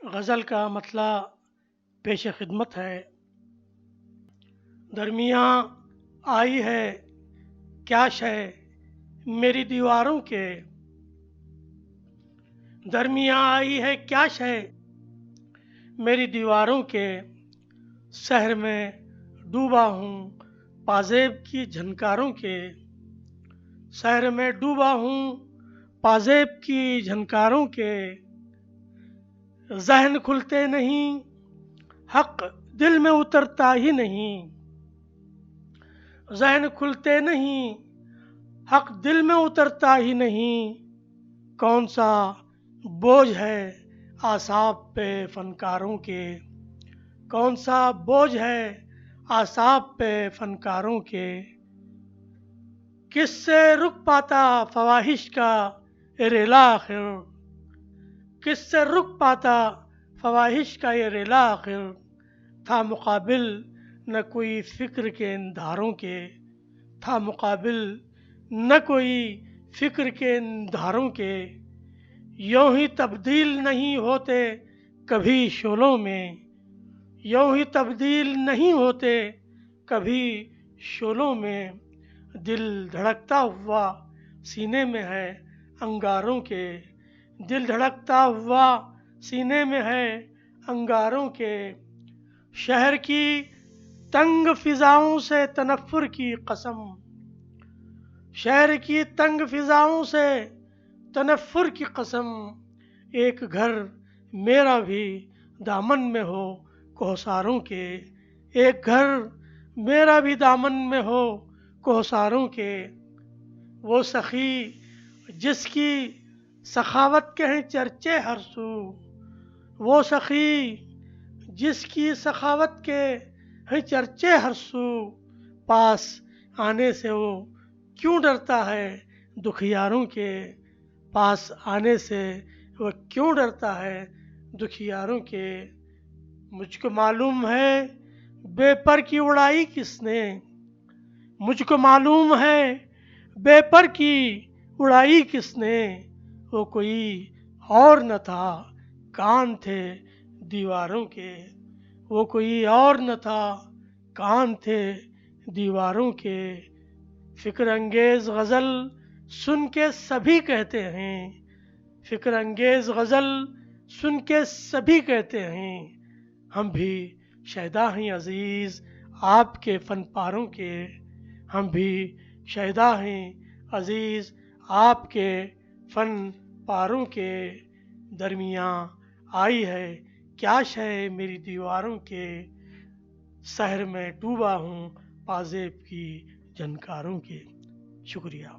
غزل کا مطلع پیش خدمت ہے۔ درمیاں آئی ہے کیا شے میری دیواروں کے، درمیاں آئی ہے کیا شے میری دیواروں کے، سحر میں ڈوبا ہوں پازیب کی جھنکاروں کے، سحر میں ڈوبا ہوں پازیب کی جھنکاروں کے، ذہن کھلتے نہیں حق دل میں اترتا ہی نہیں، ذہن کھلتے نہیں حق دل میں اترتا ہی نہیں، کون سا بوجھ ہے اعصاب پہ فنکاروں کے، کون سا بوجھ ہے اعصاب پہ فنکاروں کے، کس سے رک پاتا فواہش کا یہ ریلا آخر، کس سے رک پاتا فواہش کا یہ ریلا آخر، تھا مقابل نہ کوئی فکر کے ان دھاروں کے، تھا مقابل نہ کوئی فکر کے ان دھاروں کے، یوں ہی تبدیل نہیں ہوتے کبھی شعلوں میں، یوں ہی تبدیل نہیں ہوتے کبھی شعلوں میں، دل دھڑکتا ہوا سینے میں ہے انگاروں کے، دل دھڑکتا ہوا سینے میں ہے انگاروں کے، شہر کی تنگ فضاؤں سے تنفر کی قسم، شہر کی تنگ فضاؤں سے تنفر کی قسم، ایک گھر میرا بھی دامن میں ہو کوہساروں کے، ایک گھر میرا بھی دامن میں ہو کوہساروں کے، وہ سخی جس کی سخاوت کے ہیں چرچے ہر سو، وہ سخی جس کی سخاوت کے ہیں چرچے ہر سو، پاس آنے سے وہ کیوں ڈرتا ہے دکھیاروں کے، پاس آنے سے وہ کیوں ڈرتا ہے دکھیاروں کے، مجھ کو معلوم ہے بے پر کی اڑائی کس نے، مجھ کو معلوم ہے بے پر کی اڑائی کس نے، وہ کوئی اور نہ تھا کان تھے دیواروں کے، وہ کوئی اور نہ تھا کان تھے دیواروں کے، فکر انگیز غزل سن کے سبھی کہتے ہیں، فکر انگیز غزل سن کے سبھی کہتے ہیں، ہم بھی شیدا ہیں عزیز آپ کے فن پاروں کے، ہم بھی شیدا ہیں عزیز آپ کے فن پاروں کے، درمیاں آئی ہے کیا شے میری دیواروں کے، سحر میں ڈوبا ہوں پازیب کی جھنکاروں کے۔ شکریہ۔